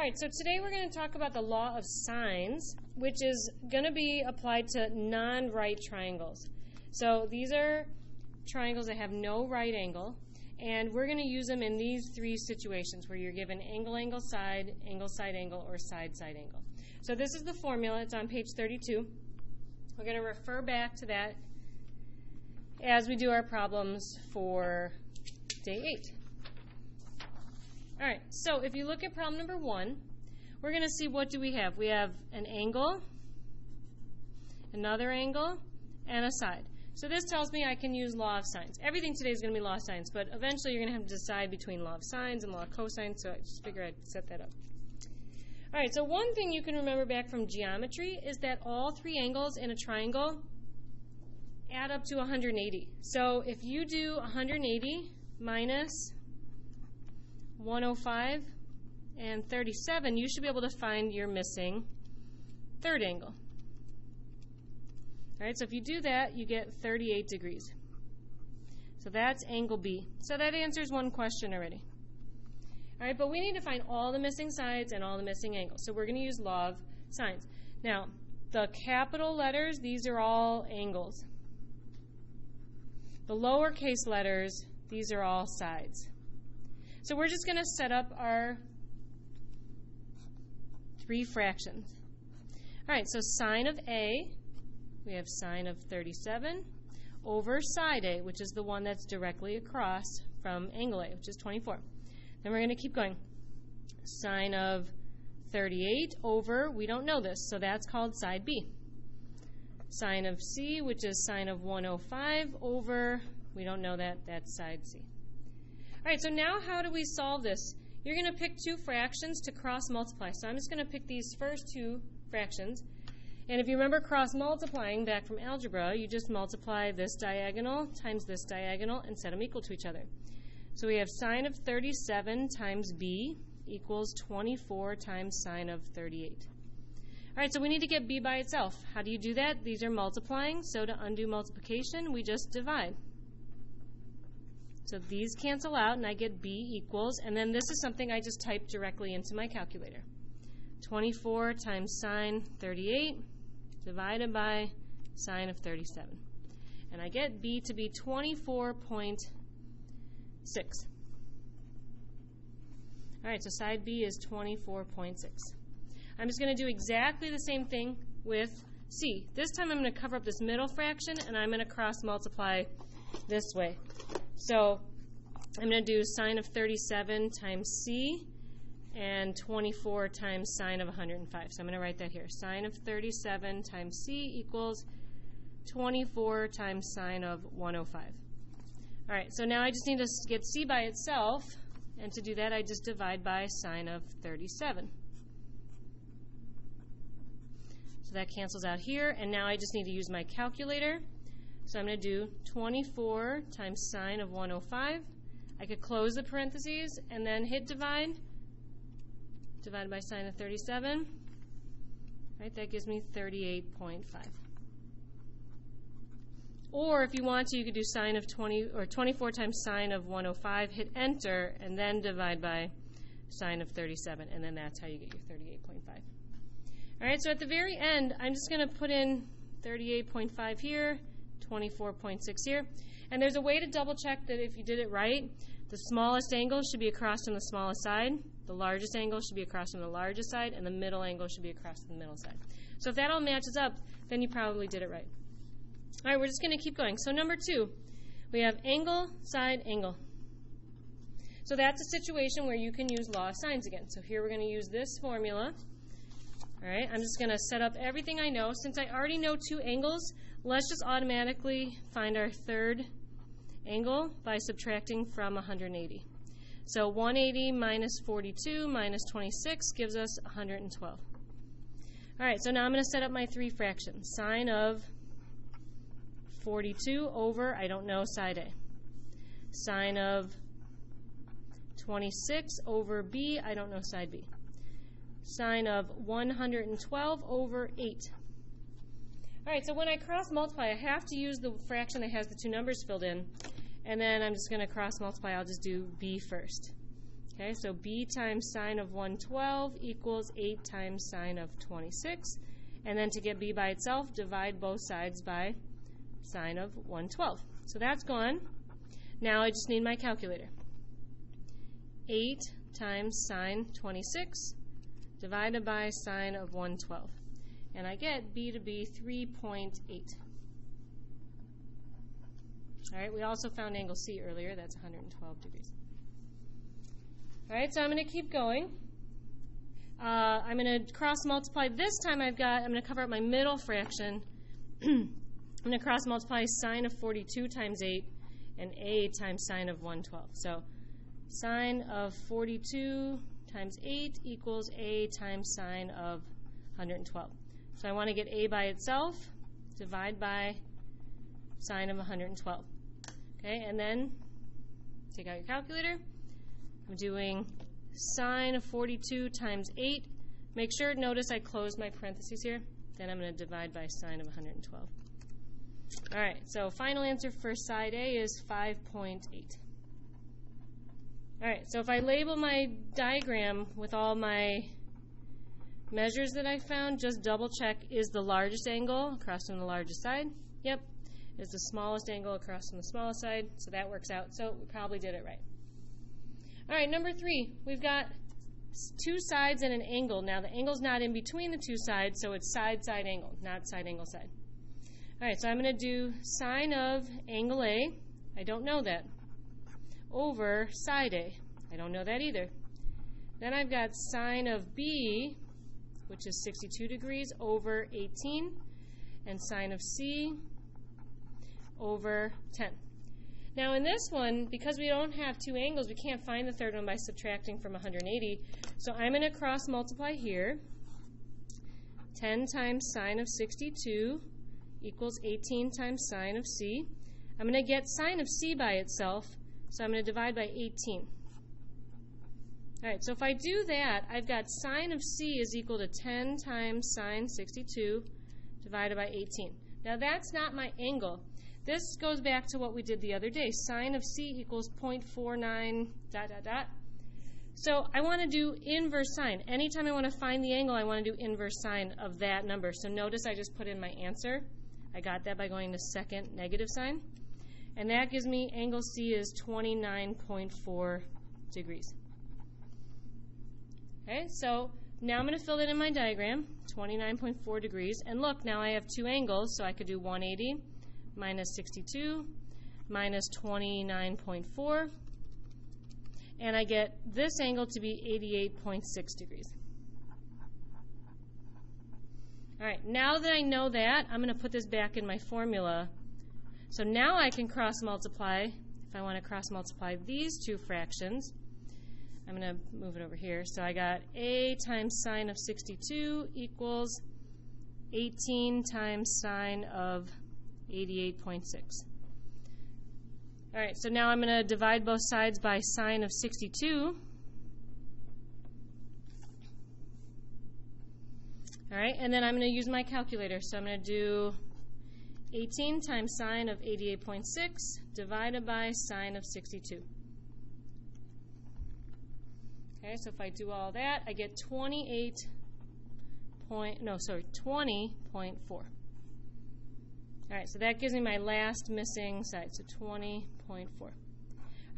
All right, so today we're going to talk about the law of sines, which is going to be applied to non-right triangles. So these are triangles that have no right angle, and we're going to use them in these three situations where you're given angle, angle, side, angle, or side, side, angle. So this is the formula. It's on page 32. We're going to refer back to that as we do our problems for day 8. All right, so if you look at problem number 1, we're going to see what do we have. We have an angle, another angle, and a side. So this tells me I can use law of sines. Everything today is going to be law of sines, but eventually you're going to have to decide between law of sines and law of cosines, so I just figured I'd set that up. All right, so one thing you can remember back from geometry is that all three angles in a triangle add up to 180. So if you do 180 minus 105 and 37, you should be able to find your missing third angle. All right, so if you do that, you get 38 degrees. So that's angle B. So that answers one question already. All right, but we need to find all the missing sides and all the missing angles. So we're going to use law of sines. Now, the capital letters, these are all angles. The lowercase letters, these are all sides. So we're just going to set up our three fractions. All right, so sine of A, we have sine of 37 over side A, which is the one that's directly across from angle A, which is 24. Then we're going to keep going. Sine of 38 over, we don't know this, so that's called side B. Sine of C, which is sine of 105 over, we don't know that, that's side C. All right, so now how do we solve this? You're going to pick two fractions to cross multiply. So I'm just going to pick these first two fractions. And if you remember cross multiplying back from algebra, you just multiply this diagonal times this diagonal and set them equal to each other. So we have sine of 37 times B equals 24 times sine of 38. All right, so we need to get B by itself. How do you do that? These are multiplying, so to undo multiplication, we just divide. So these cancel out, and I get B equals, and then this is something I just typed directly into my calculator. 24 times sine 38 divided by sine of 37. And I get B to be 24.6. All right, so side B is 24.6. I'm just going to do exactly the same thing with C. This time I'm going to cover up this middle fraction, and I'm going to cross multiply this way. So I'm going to do sine of 37 times C and 24 times sine of 105. So I'm going to write that here. Sine of 37 times C equals 24 times sine of 105. All right, so now I just need to get C by itself, and to do that I just divide by sine of 37. So that cancels out here, and now I just need to use my calculator. So I'm going to do 24 times sine of 105. I could close the parentheses and then hit divide. Divided by sine of 37. Right, that gives me 38.5. Or if you want to, you could do sine of 24 times sine of 105, hit enter, and then divide by sine of 37, and then that's how you get your 38.5. All right, so at the very end, I'm just going to put in 38.5 here, 24.6 here. And there's a way to double check that if you did it right, the smallest angle should be across from the smallest side, the largest angle should be across from the largest side, and the middle angle should be across from the middle side. So if that all matches up, then you probably did it right. All right, we're just going to keep going. So number 2, we have angle, side, angle. So that's a situation where you can use law of sines again. So here we're going to use this formula. All right, I'm just going to set up everything I know. Since I already know 2 angles, let's just automatically find our third angle by subtracting from 180. So 180 minus 42 minus 26 gives us 112. All right, so now I'm going to set up my 3 fractions. Sine of 42 over, I don't know, side A. Sine of 26 over B, I don't know, side B. Sine of 112 over 8. All right, so when I cross multiply, I have to use the fraction that has the 2 numbers filled in, and then I'm just going to cross multiply. I'll just do B first. Okay, so b times sine of 112 equals 8 times sine of 26. And then to get b by itself, divide both sides by sine of 112. So that's gone. Now I just need my calculator. 8 times sine 26 divided by sine of 112. And I get b to be 3.8. All right, we also found angle C earlier. That's 112 degrees. All right, so I'm going to keep going. I'm going to cross multiply. This time I'm going to cover up my middle fraction. I'm going to cross multiply sine of 42 times 8 and a times sine of 112. So sine of 42 times 8 equals a times sine of 112. So I want to get a by itself, divide by sine of 112. Okay, and then take out your calculator. I'm doing sine of 42 times 8. Make sure, notice I closed my parentheses here. Then I'm going to divide by sine of 112. All right, so final answer for side A is 5.8. All right, so if I label my diagram with all my measures that I found, just double check, is the largest angle across from the largest side? Yep. Is the smallest angle across from the smallest side? So that works out. So we probably did it right. All right, number 3, we've got two sides and an angle. Now the angle's not in between the two sides, so it's side, side, angle, not side, angle, side. All right, so I'm going to do sine of angle A. I don't know that. Over side A. I don't know that either. Then I've got sine of B, which is 62 degrees, over 18, and sine of C over 10. Now in this one, because we don't have two angles, we can't find the third one by subtracting from 180. So I'm going to cross multiply here. 10 times sine of 62 equals 18 times sine of C. I'm going to get sine of C by itself, so I'm going to divide by 18. All right, so if I do that, I've got sine of C is equal to 10 times sine 62 divided by 18. Now that's not my angle. This goes back to what we did the other day. Sine of C equals 0.49 ... So I want to do inverse sine. Anytime I want to find the angle, I want to do inverse sine of that number. So notice I just put in my answer. I got that by going to second negative sign. And that gives me angle C is 29.4 degrees. Okay, so now I'm going to fill that in my diagram, 29.4 degrees. And look, now I have two angles, so I could do 180 minus 62 minus 29.4. And I get this angle to be 88.6 degrees. All right, now that I know that, I'm going to put this back in my formula. So now I can cross multiply. If I want to cross multiply these two fractions, I'm going to move it over here. So I got a times sine of 62 equals 18 times sine of 88.6. All right, so now I'm going to divide both sides by sine of 62. All right, and then I'm going to use my calculator. So I'm going to do 18 times sine of 88.6 divided by sine of 62. Okay, so if I do all that, I get 20.4. All right, so that gives me my last missing side, so 20.4. All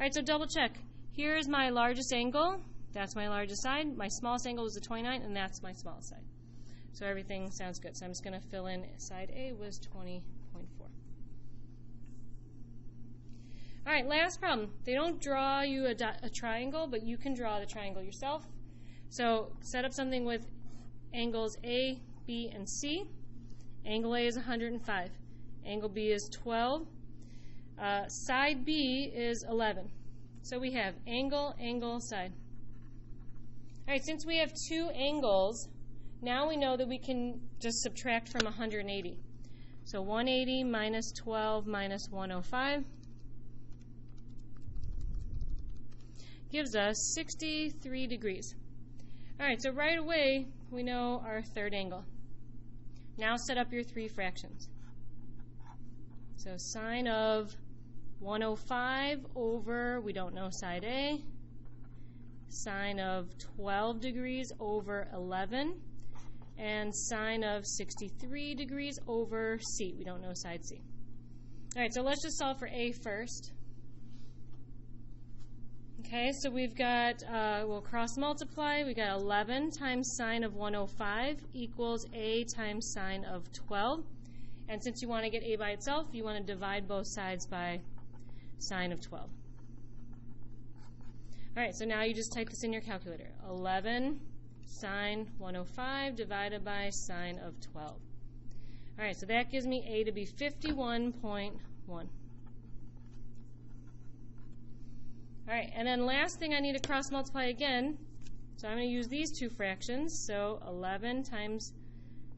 right, so double check. Here's my largest angle. That's my largest side. My smallest angle is the 29, and that's my smallest side. So everything sounds good. So I'm just going to fill in side A was 20.4. All right, last problem. They don't draw you a triangle, but you can draw the triangle yourself. So set up something with angles A, B, and C. Angle A is 105. Angle B is 12. Side B is 11. So we have angle, angle, side. All right, since we have two angles, now we know that we can just subtract from 180. So 180 minus 12 minus 105 gives us 63 degrees. All right, so right away we know our third angle. Now set up your three fractions. So sine of 105 over, we don't know side A, sine of 12 degrees over 11, and sine of 63 degrees over C. We don't know side C. All right, so let's just solve for A first. Okay, so we've got, we'll cross multiply. We got 11 times sine of 105 equals A times sine of 12. And since you want to get A by itself, you want to divide both sides by sine of 12. All right, so now you just type this in your calculator. 11 sine 105 divided by sine of 12. All right, so that gives me A to be 51.1. All right, and then last thing I need to cross multiply again. So I'm going to use these two fractions. So 11 times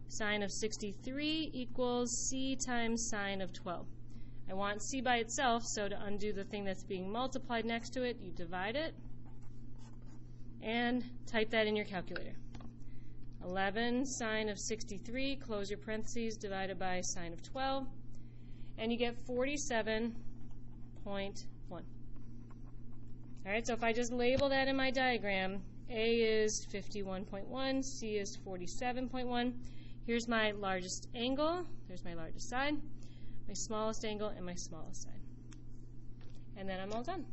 sine of 63 equals C times sine of 12. I want C by itself, so to undo the thing that's being multiplied next to it, you divide it and type that in your calculator. 11 sine of 63, close your parentheses, divided by sine of 12, and you get 47.1. All right, so if I just label that in my diagram, A is 51.1, C is 47.1. Here's my largest angle, there's my largest side, my smallest angle, and my smallest side. And then I'm all done.